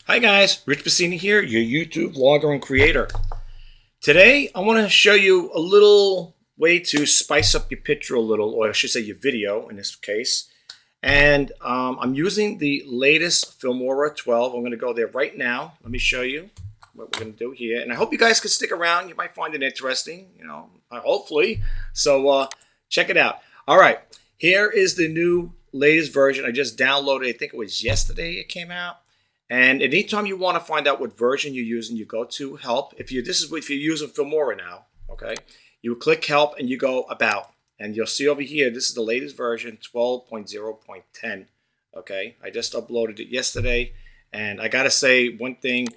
Hi guys, Rich Bassini here, your YouTube vlogger and creator. Today I want to show you a little way to spice up your picture a little, or I should say your video in this case. And I'm using the latest Filmora 12. I'm going to go there right now. Let me show you what we're going to do here. And I hope you guys can stick around. You might find it interesting, hopefully. So check it out. All right, here is the new latest version. I just downloaded it. I think it was yesterday it came out. And anytime you want to find out what version you're using, you go to Help. If you're using Filmora now, okay, you click Help and you go About, and you'll see over here this is the latest version, 12.0.10. Okay, I just uploaded it yesterday, and I gotta say one thing.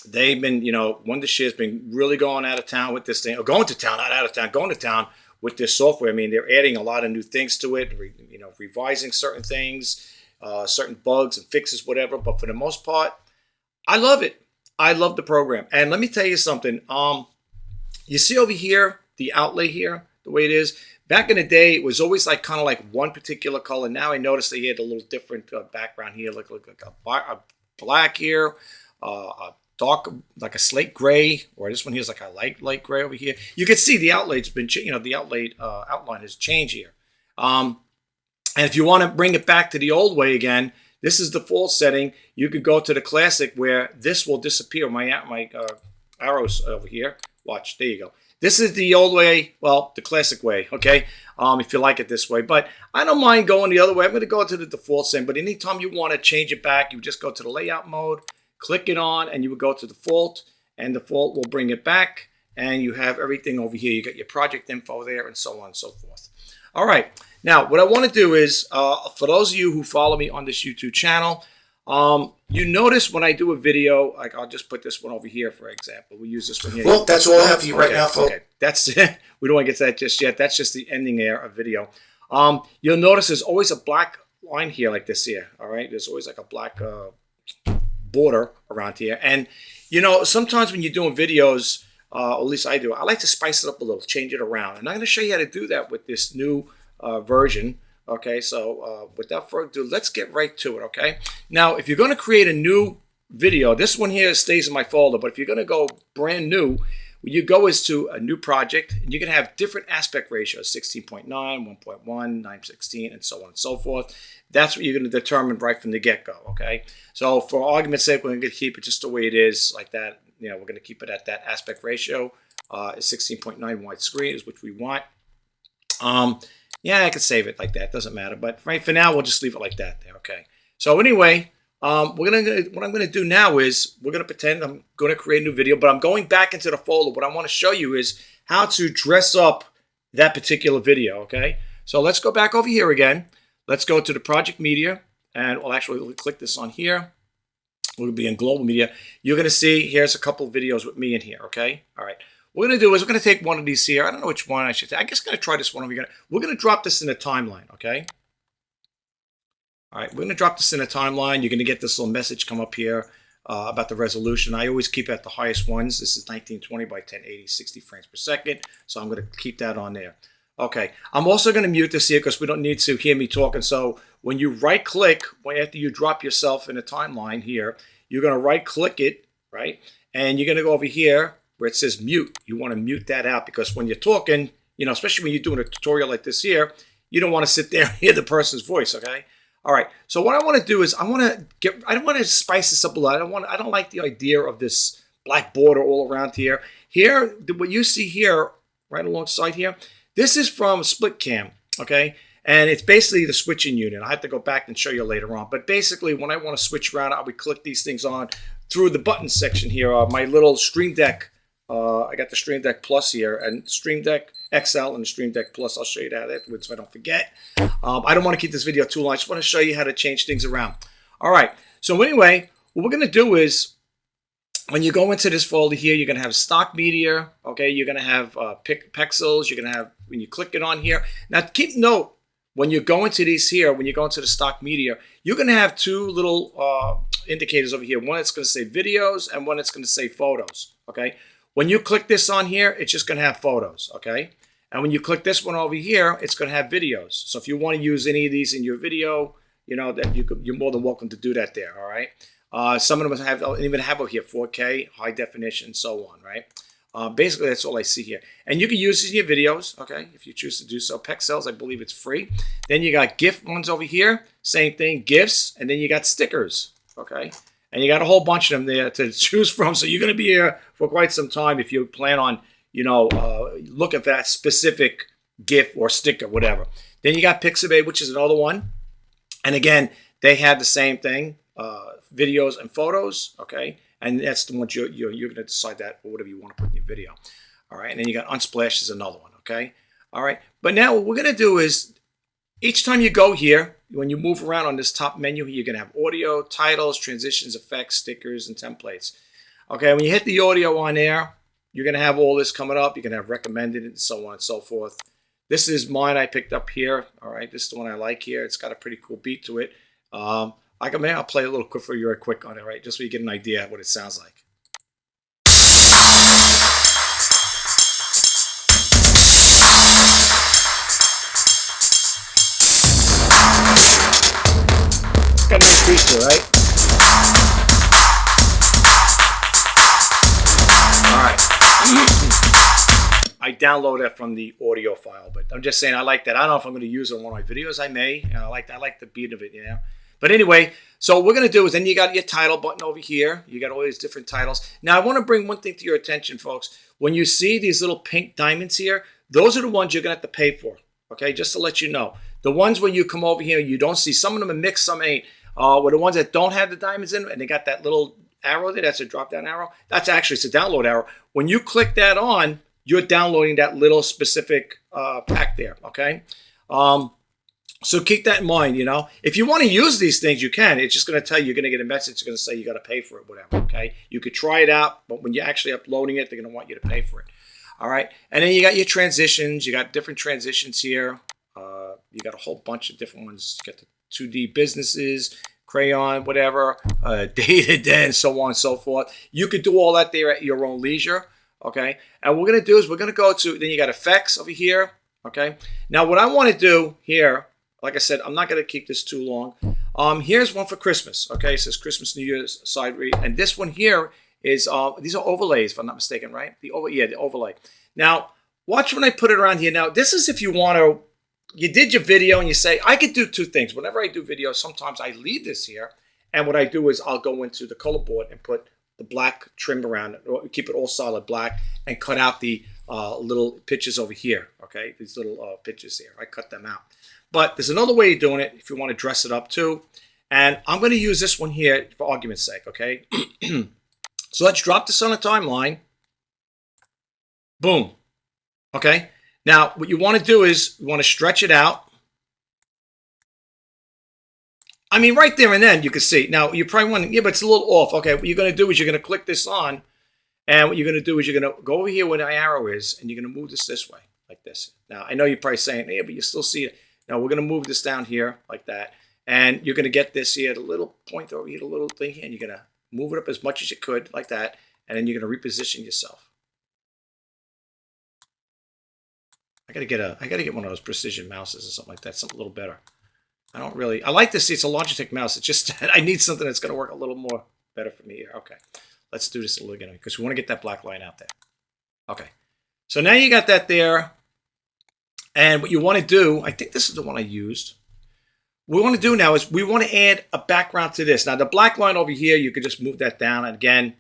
They've been, Wondershare's been really going out of town with this thing, or going to town, not out of town, going to town with this software. I mean, they're adding a lot of new things to it, revising certain things. Certain bugs and fixes, whatever. But for the most part, I love it. I love the program. And let me tell you something. You see over here, the outlay here, the way it is. Back in the day, it was always kind of like one particular color. Now I noticed they had a little different background here, like a black here, a dark, like a slate gray, or this one here is like a light gray over here. You can see the outlay's been, the outline has changed here. And if you want to bring it back to the old way again, this is the full setting. You could go to the classic where this will disappear. My arrows over here. Watch, there you go. This is the old way, well, the classic way, okay? If you like it this way. But I don't mind going the other way. I'm going to go to the default setting. But anytime you want to change it back, you just go to the layout mode, click it on, and you would go to default. And default will bring it back. And you have everything over here. You got your project info there and so on and so forth. All right. Now, what I want to do is, for those of you who follow me on this YouTube channel, you notice when I do a video, like I'll just put this one over here, for example. We use this one here. Well, that's all I have for you right now, folks. Okay, that's it. We don't want to get to that just yet. That's just the ending there of video. You'll notice there's always a black line here like this here, all right? There's always like a black border around here. And, sometimes when you're doing videos, or at least I do, I like to spice it up a little, change it around. And I'm going to show you how to do that with this new version. Okay, so without further ado, let's get right to it. Okay, now if you're going to create a new video, this one here stays in my folder, but if you're going to go brand new, what you go is to a new project, and you can have different aspect ratios: 16.9, 1.1, 9/16, and so on and so forth. That's what you're going to determine right from the get-go. Okay, so for argument's sake, we're going to keep it just the way it is, like that. We're going to keep it at that aspect ratio. 16.9 widescreen is which we want. Yeah, I could save it like that. Doesn't matter. But right for now, we'll just leave it like that there. Okay. So anyway, what I'm going to do now is we're going to pretend I'm going to create a new video, but I'm going back into the folder. What I want to show you is how to dress up that particular video. Okay. So let's go back over here again. Let's go to the project media, and we'll actually click this on here. We'll be in global media. You're going to see here's a couple of videos with me in here. Okay. All right. What we're going to do is we're going to take one of these here. I don't know which one I should take. I guess I'm going to try this one over here. We're going to drop this in a timeline, okay? All right, we're going to drop this in a timeline. You're going to get this little message come up here about the resolution. I always keep it at the highest ones. This is 1920 by 1080, 60 frames per second. So I'm going to keep that on there. Okay, I'm also going to mute this here because we don't need to hear me talking. So when you right-click, after you drop yourself in a timeline here, you're going to right-click it, right? And you're going to go over here where it says mute. You want to mute that out because when you're talking, especially when you're doing a tutorial like this here, you don't want to sit there and hear the person's voice, okay? All right, so what I want to do is I don't want to spice this up a lot. I don't like the idea of this black border all around here. Here, what you see here, right alongside here, this is from Split Cam, okay? And it's basically the switching unit. I have to go back and show you later on. But basically, when I want to switch around, I would click these things on through the button section here. My little Stream Deck. I got the Stream Deck Plus here, and Stream Deck XL and the Stream Deck Plus. I'll show you that afterwards so I don't forget. I don't want to keep this video too long. I just want to show you how to change things around. All right. So anyway, what we're going to do is when you go into this folder here, you're going to have stock media. Okay. You're going to have pixels. You're going to have, when you click it on here. Now, keep note, when you go into these here, when you go into the stock media, you're going to have two little indicators over here. One that's going to say videos and one that's going to say photos. Okay. When you click this on here, it's just going to have photos, okay? And when you click this one over here, it's going to have videos. So if you want to use any of these in your video, you know, that you're more than welcome to do that there. All right. Some of them have even have over here 4K, high definition, so on. Right. Basically, that's all I see here. And you can use this in your videos, okay, if you choose to do so. Pexels, I believe it's free. Then you got GIF ones over here. Same thing, GIFs. And then you got stickers, okay? And you got a whole bunch of them there to choose from. So you're going to be here for quite some time if you plan on, you know, looking for that specific GIF or sticker, whatever. Then you got Pixabay, which is another one. And again, they have the same thing, videos and photos, okay? And that's the ones you're going to decide that or whatever you want to put in your video. All right. And then you got Unsplash is another one. Okay. All right. But now what we're going to do is each time you go here, when you move around on this top menu, you're going to have audio, titles, transitions, effects, stickers, and templates. Okay. When you hit the audio on there, you're going to have all this coming up. You're going to have recommended and so on and so forth. This is mine I picked up here. All right. This is the one I like here. It's got a pretty cool beat to it. I'll play a little quick for you real quick on it, right? Just so you get an idea of what it sounds like. It's got a nice beat to it, right? All right. I download that from the audio file, but I'm just saying I like that. I don't know if I'm going to use it in one of my videos. I may. I like the beat of it, you know. But anyway, so what we're going to do is then you got your title button over here. You got all these different titles. Now, I want to bring one thing to your attention, folks. When you see these little pink diamonds here, those are the ones you're going to have to pay for, okay? Just to let you know. The ones when you come over here, you don't see. Some of them are mixed, some ain't. Were the ones that don't have the diamonds in them, and they got that little arrow there. That's a drop-down arrow. That's actually, it's a download arrow. When you click that on, you're downloading that little specific pack there, okay? So keep that in mind, you know. If you want to use these things, you can. It's just going to tell you, you're going to get a message. It's going to say you got to pay for it, whatever, okay? You could try it out, but when you're actually uploading it, they're going to want you to pay for it. All right? And then you got your transitions. You got different transitions here. You got a whole bunch of different ones. You got the 2D businesses, crayon, whatever, dated, and so on and so forth. You could do all that there at your own leisure, okay? And what we're going to do is we're going to go to, then you got effects over here, okay? Now, what I want to do here, like I said, I'm not going to keep this too long. Here's one for Christmas. Okay, it says Christmas, New Year's side read, and this one here is these are overlays, if I'm not mistaken, right? The overlay. Now, watch when I put it around here. Now, this is if you want to. You did your video and you say I could do two things. Whenever I do videos, sometimes I leave this here, and what I do is I'll go into the color board and put the black trim around it, or keep it all solid black, and cut out the little pictures over here. Okay, these little pictures here. I cut them out. But there's another way of doing it if you want to dress it up too. And I'm going to use this one here for argument's sake, okay? So let's drop this on the timeline. Boom. Okay? Now, what you want to do is you want to stretch it out. I mean, right there and then you can see. Now, you probably want to, yeah, but it's a little off. Okay, what you're going to do is you're going to click this on. And what you're going to do is you're going to go over here where the arrow is, and you're going to move this way, like this. Now, I know you're probably saying, yeah, but you still see it. Now we're going to move this down here like that. And you're going to get this here, the little point over here, the little thing here, and you're going to move it up as much as you could like that. And then you're going to reposition yourself. I got to get one of those precision mouses or something like that, something a little better. I like to see it's a Logitech mouse. It's just, I need something that's going to work a little more better for me here. Okay. Let's do this a little again because we want to get that black line out there. Okay. So now you got that there. And what you want to do, I think this is the one I used. What we want to do now is we want to add a background to this. Now, the black line over here, you could just move that down. And again,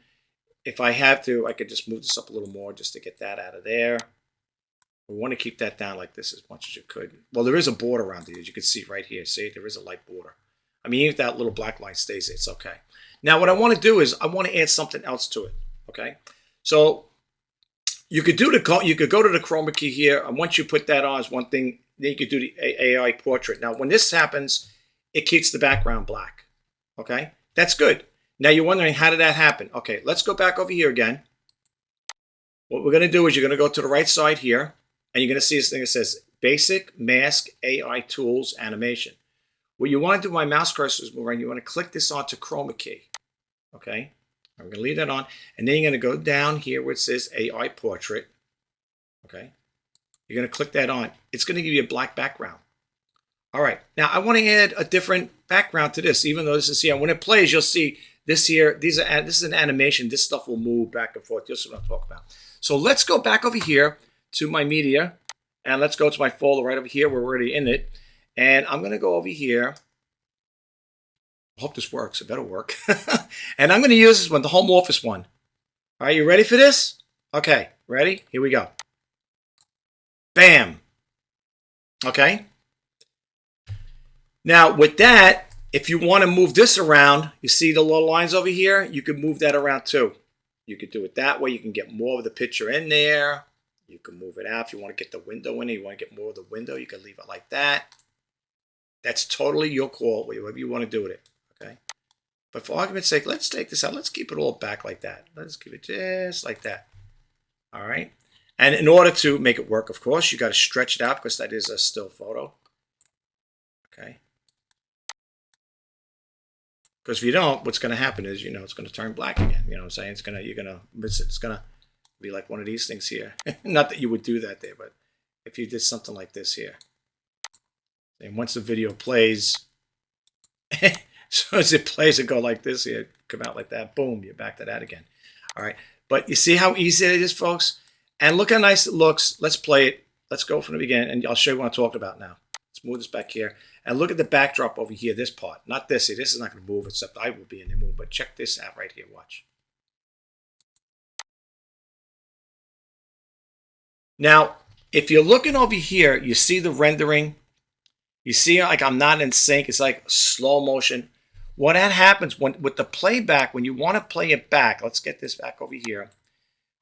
if I have to, I could just move this up a little more just to get that out of there. We want to keep that down like this as much as you could. Well, there is a border around it, as you can see right here. See, there is a light border. I mean, even if that little black line stays there, it's okay. Now, what I want to do is I want to add something else to it, okay? So you could go to the chroma key here, and once you put that on as one thing, then you could do the AI portrait. Now, when this happens, it keeps the background black, okay? That's good. Now, you're wondering, how did that happen? Okay, let's go back over here again. What we're going to do is you're going to go to the right side here, and you're going to see this thing that says Basic Mask AI Tools Animation. What you want to do, my mouse cursor is moving, you want to click this onto chroma key, okay? I'm going to leave that on, and then you're going to go down here where it says AI Portrait, okay? You're going to click that on. It's going to give you a black background. All right, now I want to add a different background to this, even though this is here. When it plays, you'll see this here. This is an animation. This stuff will move back and forth. This is what I'm talking about. So let's go back over here to my media, and let's go to my folder right over here. We're already in it. And I'm going to go over here. I hope this works. It better work. And I'm going to use this one, the home office one. All right, you ready for this? Okay, ready? Here we go. Bam. Okay. Now, with that, if you want to move this around, you see the little lines over here? You can move that around too. You could do it that way. You can get more of the picture in there. You can move it out. If you want to get the window in there, you want to get more of the window, you can leave it like that. That's totally your call, whatever you want to do with it. Okay. But for argument's sake, let's take this out. Let's keep it all back like that. Let's keep it just like that. All right. And in order to make it work, of course, you got to stretch it out because that is a still photo. Okay. Because if you don't, what's going to happen is, it's going to turn black again. You know what I'm saying? You're going to miss it. It's going to be like one of these things here. Not that you would do that there, but if you did something like this here. And once the video plays, as soon as it plays, it go like this here, come out like that. Boom, you're back to that again. All right. But you see how easy it is, folks? And look how nice it looks. Let's play it. Let's go from the beginning, and I'll show you what I'm talking about now. Let's move this back here. And look at the backdrop over here, this part. Not this. See, this is not going to move, except I will be in the move. But check this out right here. Watch. Now, if you're looking over here, you see the rendering. You see, like, I'm not in sync. It's like slow motion. What that happens with the playback, when you want to play it back, let's get this back over here.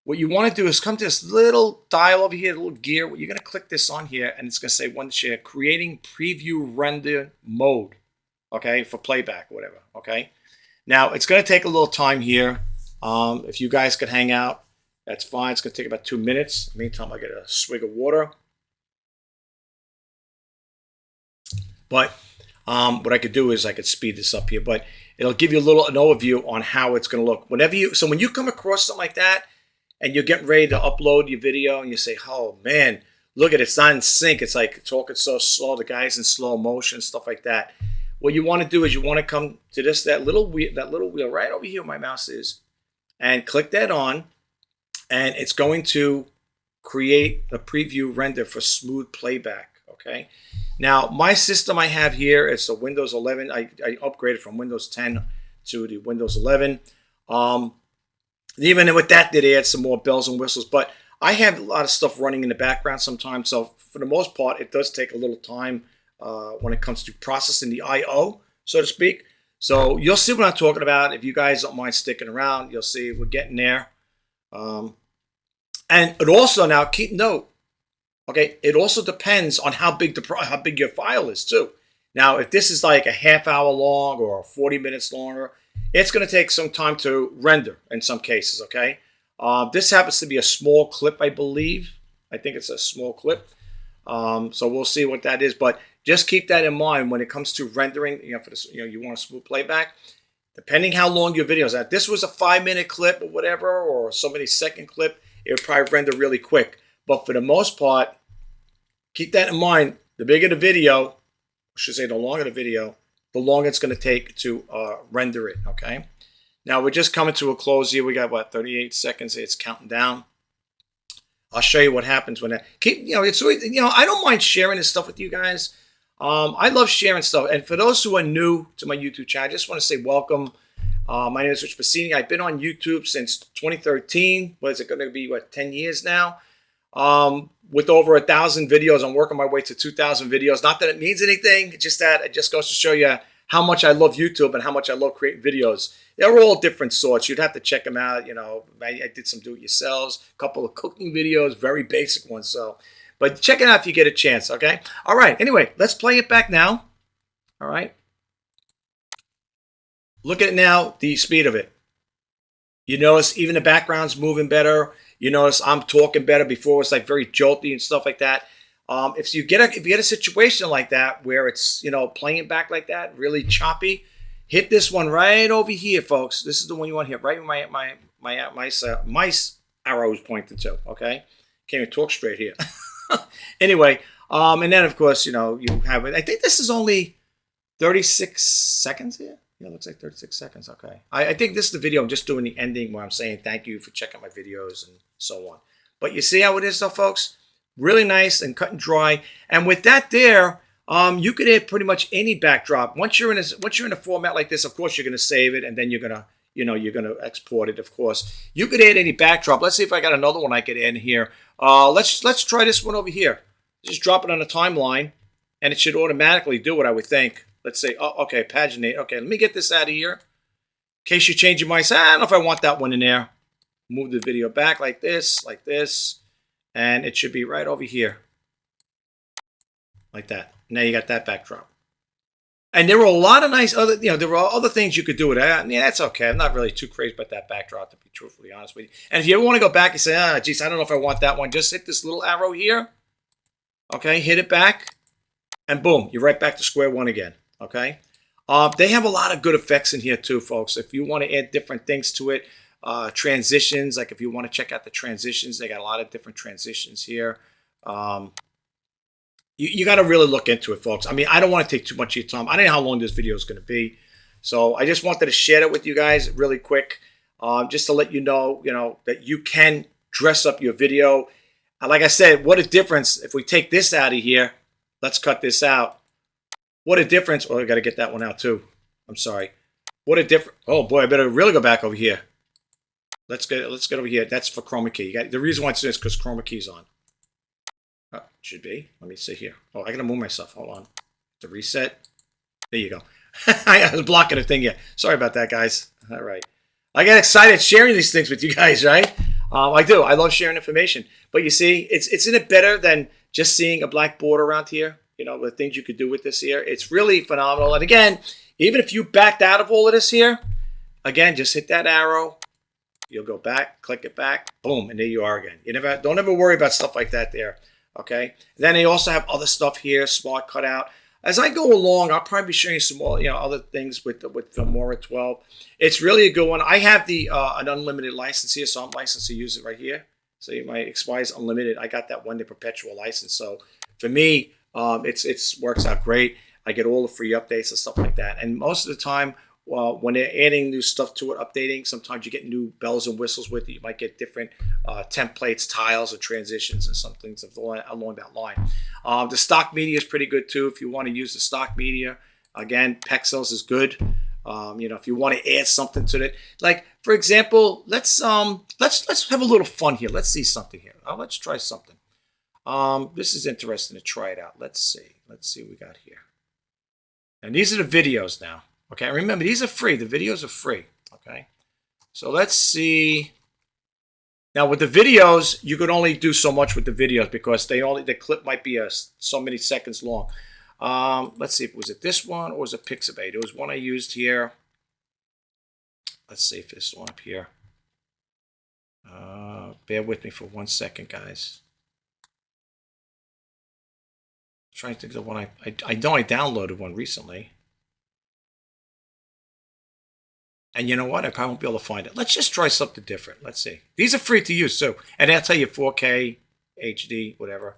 What you want to do is come to this little dial over here, little gear. You're going to click this on here, and it's going to say one share, creating preview render mode, okay, for playback, whatever, okay. Now, it's going to take a little time here. If you guys could hang out, that's fine. It's going to take about 2 minutes. Meantime, I get a swig of water. But what I could do is I could speed this up here, but it'll give you an overview on how it's going to look. So when you come across something like that, and you're getting ready to upload your video, and you say, oh, man, look at it. It's not in sync. It's like talking so slow. The guy's in slow motion, stuff like that. What you want to do is you want to come to that little wheel right over here where my mouse is, and click that on, and it's going to create a preview render for smooth playback, okay? Now, my system I have here is a Windows 11. I upgraded from Windows 10 to the Windows 11. Even with that, they add some more bells and whistles. But I have a lot of stuff running in the background sometimes. So for the most part, it does take a little time when it comes to processing the I/O, so to speak. So you'll see what I'm talking about. If you guys don't mind sticking around, you'll see we're getting there. And it also, now keep note, okay, it also depends on how big your file is too. Now, if this is like a half hour long or 40 minutes longer, it's going to take some time to render in some cases, okay? This happens to be a small clip, I believe. I think it's a small clip. So we'll see what that is. But just keep that in mind when it comes to rendering, you want a smooth playback. Depending how long your video is at. This was a 5-minute clip or whatever, or so many second clip, it would probably render really quick. But for the most part, keep that in mind. The bigger the video, I should say the longer the video, the longer it's going to take to render it, okay? Now, we're just coming to a close here. We got, 38 seconds. It's counting down. I'll show you what happens when that... it's always, I don't mind sharing this stuff with you guys. I love sharing stuff. And for those who are new to my YouTube channel, I just want to say welcome. My name is Rich Bassini. I've been on YouTube since 2013. What is it going to be, 10 years now? With over 1,000 videos, I'm working my way to 2,000 videos. Not that it means anything, it's just that it just goes to show you how much I love YouTube and how much I love creating videos. They're all different sorts. You'd have to check them out. I did some do-it-yourselves, a couple of cooking videos, very basic ones. So, but check it out if you get a chance, okay? All right, anyway, let's play it back now. All right. Look at it now, the speed of it. You notice even the background's moving better. You notice I'm talking better. Before it was like very jolty and stuff like that. If you get a situation like that where it's playing back like that, really choppy, hit this one right over here, folks. This is the one you want to hit right where my mice arrow is pointing to. Okay, can't even talk straight here. Anyway, and then of course you have it. I think this is only 36 seconds here. Yeah, it looks like 36 seconds. Okay. I think this is the video. I'm just doing the ending where I'm saying thank you for checking my videos and so on. But you see how it is though, folks? Really nice and cut and dry. And with that there, you could add pretty much any backdrop. Once you're in a format like this, of course, you're going to save it and then you're going to, you're going to export it, of course. You could add any backdrop. Let's see if I got another one I could add in here. Let's try this one over here. Just drop it on the timeline and it should automatically do it, I would think. Let's say, oh, okay, paginate. Okay, let me get this out of here. In case you change your mind, say, I don't know if I want that one in there. Move the video back like this, and it should be right over here. Like that. Now you got that backdrop. And there were a lot of nice other, there were other things you could do with that. Yeah, that's okay. I'm not really too crazy about that backdrop, to be truthfully honest with you. And if you ever want to go back and say, geez, I don't know if I want that one, just hit this little arrow here. Okay, hit it back. And boom, you're right back to square one again. Okay. They have a lot of good effects in here too, folks. If you want to add different things to it, transitions, like if you want to check out the transitions, they got a lot of different transitions here. You got to really look into it, folks. I mean, I don't want to take too much of your time. I don't know how long this video is going to be. So I just wanted to share it with you guys really quick, just to let you know, that you can dress up your video. Like I said, what a difference if we take this out of here. Let's cut this out. What a difference. Oh, I got to get that one out too. I'm sorry. What a difference. Oh boy, I better really go back over here. Let's get over here. That's for chroma key. The reason why it's this is because chroma key's on. Oh, should be. Let me see here. Oh, I got to move myself. Hold on. To reset. There you go. I was blocking the thing here. Sorry about that, guys. All right. I get excited sharing these things with you guys, right? I do. I love sharing information. But you see, it's in it better than just seeing a black border around here. The things you could do with this here. It's really phenomenal. And again, even if you backed out of all of this here, again, just hit that arrow. You'll go back, click it back, boom, and there you are again. Don't ever worry about stuff like that there. Okay. Then they also have other stuff here, smart cutout. As I go along, I'll probably be showing you some more, other things with Filmora 12. It's really a good one. I have the an unlimited license here, so I'm licensed to use it right here. So my expires unlimited. I got that 1-day perpetual license. So for me, it works out great. I get all the free updates and stuff like that. And most of the time, when they're adding new stuff to it, updating, sometimes you get new bells and whistles with it. You might get different templates, tiles, or transitions, and some things along that line. The stock media is pretty good too. If you want to use the stock media, again, Pexels is good. If you want to add something to it, like for example, let's have a little fun here. Let's see something here. Let's try something. This is interesting to try it out. Let's see what we got here. And these are the videos now. Okay, remember, these are free. The videos are free. Okay, so let's see. Now, with the videos, you could only do so much with the videos because the clip might be so many seconds long. Let's see, was it this one or was it Pixabay? There was one I used here. Let's see if this one up here. Bear with me for 1 second, guys. I'm trying to think of the one I know I downloaded one recently. And you know what? I probably won't be able to find it. Let's just try something different. Let's see. These are free to use too. And they'll tell you 4K, HD, whatever.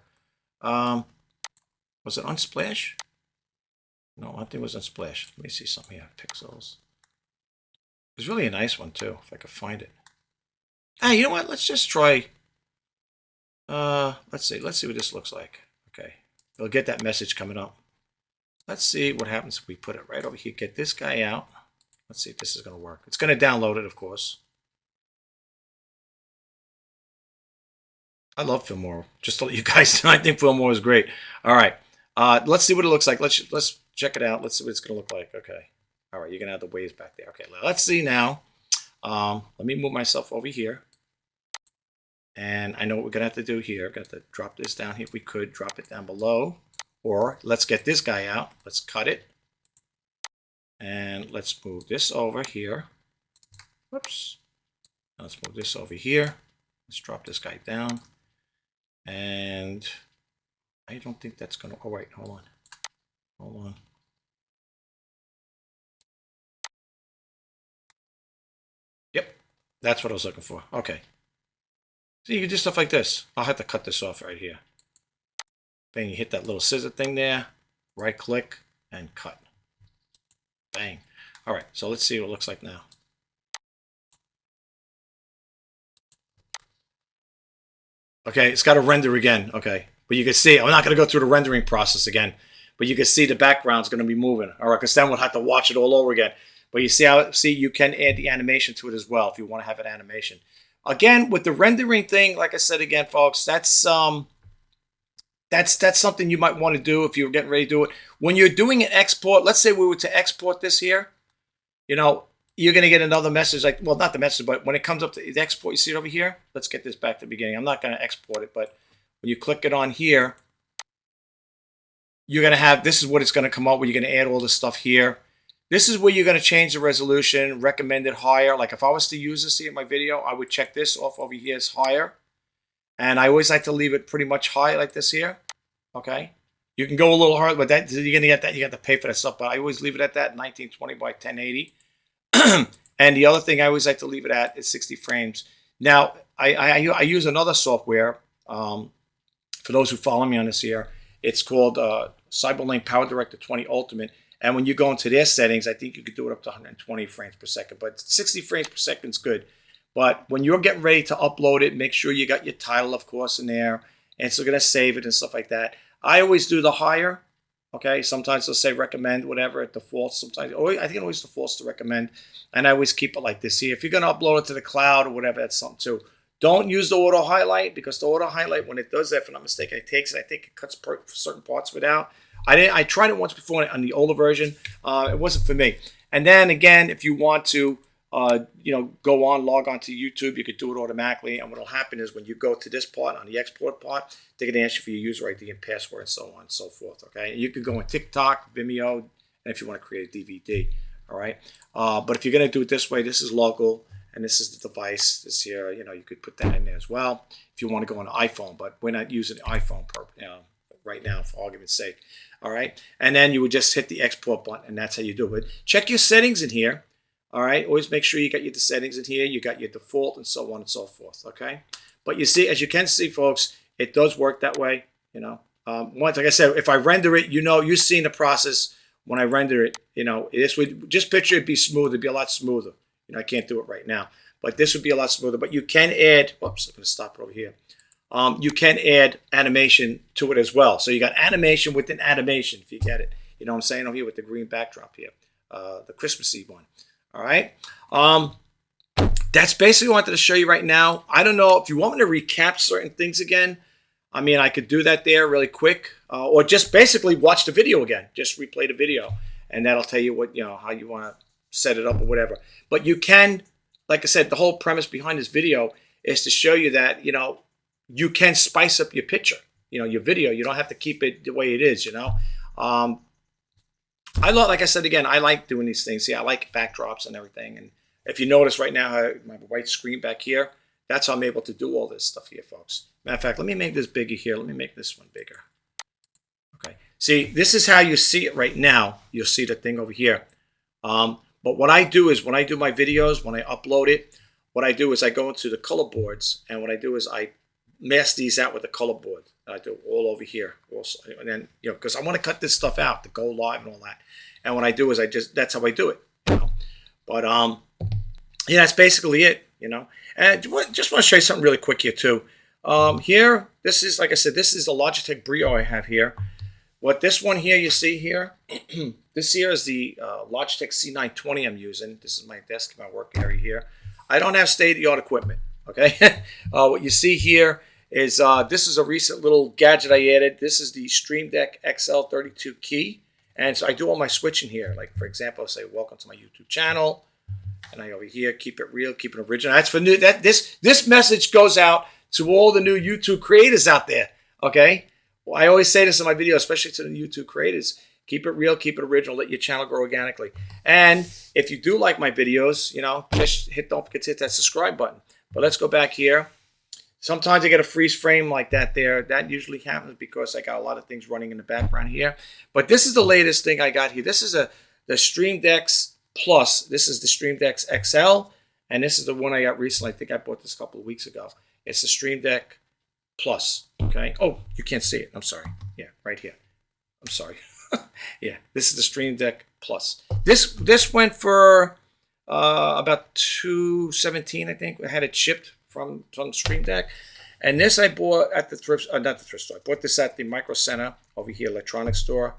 Was it Unsplash? No, I think it was Unsplash. Let me see something here. Pixels. It was really a nice one too, if I could find it. Hey, you know what? Let's just try. Let's see what this looks like. Okay. You'll get that message coming up. Let's see what happens if we put it right over here. Get this guy out. Let's see if this is going to work. It's going to download it, of course. I love Filmora. Just to let you guys know, I think Filmora is great. All right. Let's see what it looks like. Let's check it out. Let's see what it's going to look like. Okay. All right. You're going to have the waves back there. Okay. Let's see now. Let me move myself over here. And I know what we're going to have to do here. I've got to drop this down here. We could drop it down below. Or let's get this guy out. Let's cut it. And let's move this over here. Whoops. Let's move this over here. Let's drop this guy down. And I don't think that's going to... Oh, wait. Hold on. Hold on. Yep. That's what I was looking for. Okay. So you can do stuff like this. I'll have to cut this off right here. Then you hit that little scissor thing there. Right click and cut. Dang. All right, so let's see what it looks like now. Okay, it's got to render again. Okay, but you can see, I'm not going to go through the rendering process again, but you can see the background's going to be moving. All right, because then we'll have to watch it all over again. But you see how, you can add the animation to it as well if you want to have an animation. Again, with the rendering thing, like I said again, folks, that's something you might want to do if you're getting ready to do it. When you're doing an export, let's say we were to export this here, you know, you're going to get another message like, well, not the message, but when it comes up to the export, you see it over here? Let's get this back to the beginning. I'm not going to export it, but when you click it on here, you're going to have, this is what it's going to come up with. You're going to add all this stuff here. This is where you're going to change the resolution, recommend it higher. Like if I was to use this here in my video, I would check this off over here as higher. And I always like to leave it pretty much high like this here. Okay. You can go a little hard, but that you're going to get that. You have to pay for that stuff. But I always leave it at that 1920 by 1080. And the other thing I always like to leave it at is 60 frames. Now, I use another software. For those who follow me on this here, it's called Cyberlink Power Director 20 Ultimate. And when you go into their settings, I think you could do it up to 120 frames per second. But 60 frames per second is good. But when you're getting ready to upload it, make sure you got your title, of course, in there. And it's going to save it and stuff like that. I always do the higher. Okay, sometimes they'll say recommend, whatever, it defaults. Sometimes, I think it always defaults to recommend. And I always keep it like this here. If you're going to upload it to the cloud or whatever, that's something too. Don't use the auto highlight, because the auto highlight, when it does that, if I'm not mistaken, it takes it. I think it cuts certain parts of it out. I tried it once before on the older version. It wasn't for me. And then again, if you want to, log on to YouTube, you could do it automatically. And what will happen is when you go to this part, on the export part, they're going to ask you for your user ID and password and so on and so forth. Okay, you could go on TikTok, Vimeo, and if you want to create a DVD. All right, but if you're going to do it this way, this is local. And this is the device. This here, you could put that in there as well if you want to go on an iPhone. But we're not using the iPhone right now for argument's sake. All right. And then you would just hit the export button, and that's how you do it. Check your settings in here. All right. Always make sure you got your settings in here. You got your default and so on and so forth. Okay. But you see, as you can see, folks, it does work that way. Once, like I said, if I render it, you've seen the process when I render it. This would just picture it be smooth. It'd be a lot smoother. I can't do it right now, but this would be a lot smoother. But you can add, whoops, I'm going to stop it over here. You can add animation to it as well. So you got animation within animation, if you get it. You know what I'm saying over here with the green backdrop here, the Christmassy one. All right. That's basically what I wanted to show you right now. I don't know if you want me to recap certain things again. I mean, I could do that there really quick, or just basically watch the video again. Just replay the video, and that'll tell you what, how you want to set it up or whatever. But you can, like I said, the whole premise behind this video is to show you that, you can spice up your picture, your video. You don't have to keep it the way it is, like I said, again, I like doing these things. See, I like backdrops and everything. And if you notice right now, I have my white screen back here. That's how I'm able to do all this stuff here, folks. Matter of fact, let me make this bigger here. Let me make this one bigger. Okay. See, this is how you see it right now. You'll see the thing over here. But what I do is when I do my videos, when I upload it, what I do is I go into the color boards, and what I do is I mask these out with the color board. I do all over here also. And then, because I want to cut this stuff out to go live and all that. And what I do is that's how I do it, But, that's basically it, And I just want to show you something really quick here too. Here, this is, like I said, this is the Logitech Brio I have here. What this one here you see here, this here is the Logitech C920 I'm using. This is my desk, my work area here. I don't have state-of-the-art equipment, okay? What you see here is this is a recent little gadget I added. This is the Stream Deck XL32 key. And so I do all my switching here. Like, for example, I say, welcome to my YouTube channel. And I over here, keep it real, keep it original. That's for new. This message goes out to all the new YouTube creators out there, okay? Well, I always say this in my video, especially to the YouTube creators. Keep it real, keep it original, let your channel grow organically. And if you do like my videos, just don't forget to hit that subscribe button. But let's go back here. Sometimes I get a freeze frame like that there. That usually happens because I got a lot of things running in the background here. But this is the latest thing I got here. This is the Stream Deck Plus. This is the Stream Deck XL. And this is the one I got recently. I think I bought this a couple of weeks ago. It's the Stream Deck Plus. Okay. Oh, you can't see it. I'm sorry. Yeah, right here. I'm sorry. Yeah, this is the Stream Deck Plus. This went for about $217, I think. I had it shipped from Stream Deck. And this I bought at the thrift, not the thrift store. I bought this at the Micro Center over here, electronics store.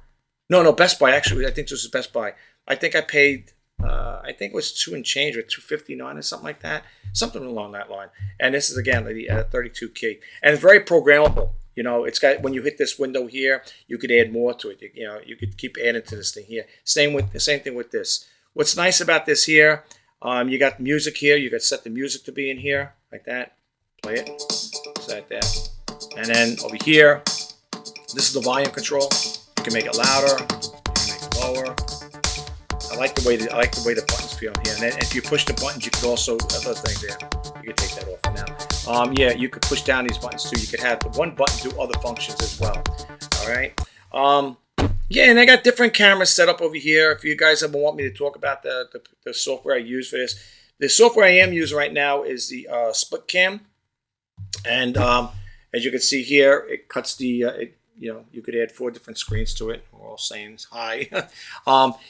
No, Best Buy, actually. I think this is Best Buy. I think I paid, I think it was 2 and change, or $259 or something like that. Something along that line. And this is, again, the 32 key. And it's very programmable. You know, it's got, when you hit this window here, you could add more to it. You know, you could keep adding to this thing here. Same thing with this. What's nice about this here, you got music here. You got set the music to be in here, like that. Play it. Like that. And then over here, this is the volume control. You can make it louder, you can make it lower. I like the way the buttons feel in here. And then if you push the buttons, you could also other things there. You could take that off for now. Yeah, you could push down these buttons too. You could have the one button do other functions as well. All right. Yeah, and I got different cameras set up over here. If you guys ever want me to talk about the software I use for this, the software I am using right now is the Split Cam. And as you can see here, it cuts the, you know, you could add 4 different screens to it. We're all saying hi.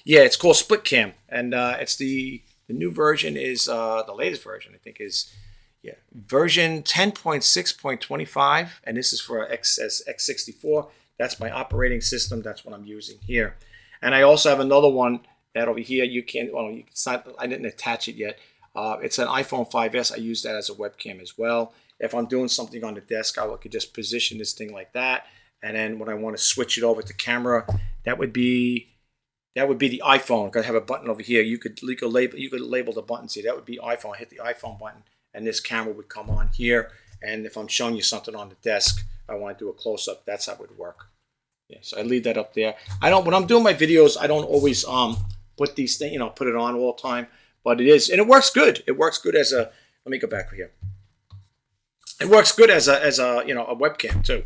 Yeah, it's called Split Cam. And it's the new version is, the latest version, I think is, yeah, version 10.6.25. And this is for X64. That's my operating system. That's what I'm using here. And I also have another one that over here, you can't, well, it's not, I didn't attach it yet. It's an iPhone 5S. I use that as a webcam as well. If I'm doing something on the desk, I could just position this thing like that. And then when I want to switch it over to camera, that would be the iPhone. Because I have a button over here. You could label the buttons here. That would be iPhone. Hit the iPhone button, and this camera would come on here. And if I'm showing you something on the desk, I want to do a close-up. That's how it would work. Yeah, so I leave that up there. When I'm doing my videos, I don't always put these things, put it on all the time. But it is, and it works good. It works good as a. Let me go back here. It works good as a a webcam too,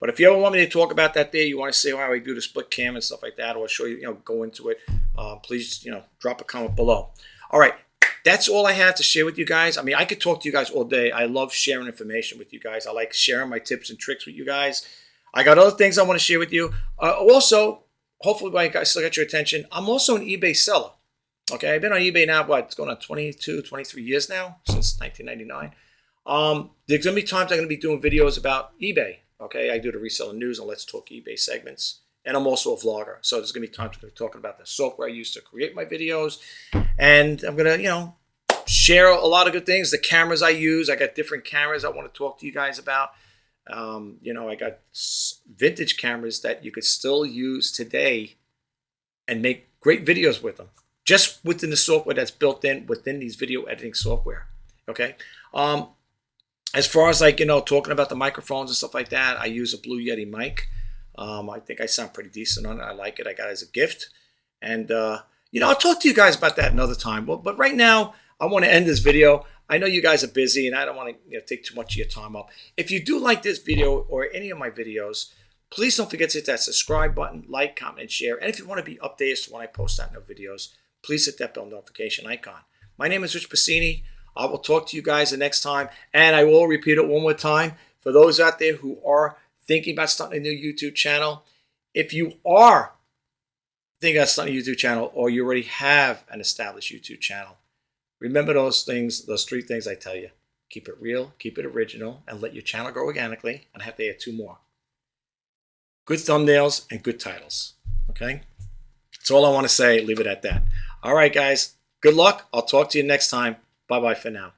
But if you ever want me to talk about that there, you want to see how I do the split cam and stuff like that, or show you, go into it, please, drop a comment below. All right, that's all I have to share with you guys. I mean, I could talk to you guys all day. I love sharing information with you guys. I like sharing my tips and tricks with you guys. I got other things I want to share with you. Also, hopefully, I still got your attention. I'm also an eBay seller. Okay, I've been on eBay now, it's going on 22, 23 years now, since 1999. There's going to be times I'm going to be doing videos about eBay. Okay, I do the reseller news and Let's Talk eBay segments. And I'm also a vlogger. So there's going to be times I'm going to be talking about the software I use to create my videos. And I'm going to, share a lot of good things. The cameras I use. I got different cameras I want to talk to you guys about. I got vintage cameras that you could still use today and make great videos with them. Just within the software that's built in within these video editing software. Okay. As far as talking about the microphones and stuff like that, I use a Blue Yeti mic. I think I sound pretty decent on it. I like it. I got it as a gift. And, I'll talk to you guys about that another time. But right now, I want to end this video. I know you guys are busy and I don't want to take too much of your time up. If you do like this video or any of my videos, please don't forget to hit that subscribe button, like, comment, and share. And if you want to be updated when I post out new videos, please hit that bell notification icon. My name is Rich Bassini. I will talk to you guys the next time. And I will repeat it one more time. For those out there who are thinking about starting a new YouTube channel, if you are thinking about starting a YouTube channel or you already have an established YouTube channel, remember those 3 things I tell you. Keep it real, keep it original, and let your channel grow organically. And I have to add 2 more. Good thumbnails and good titles. Okay? That's all I want to say. Leave it at that. All right, guys. Good luck. I'll talk to you next time. Bye-bye for now.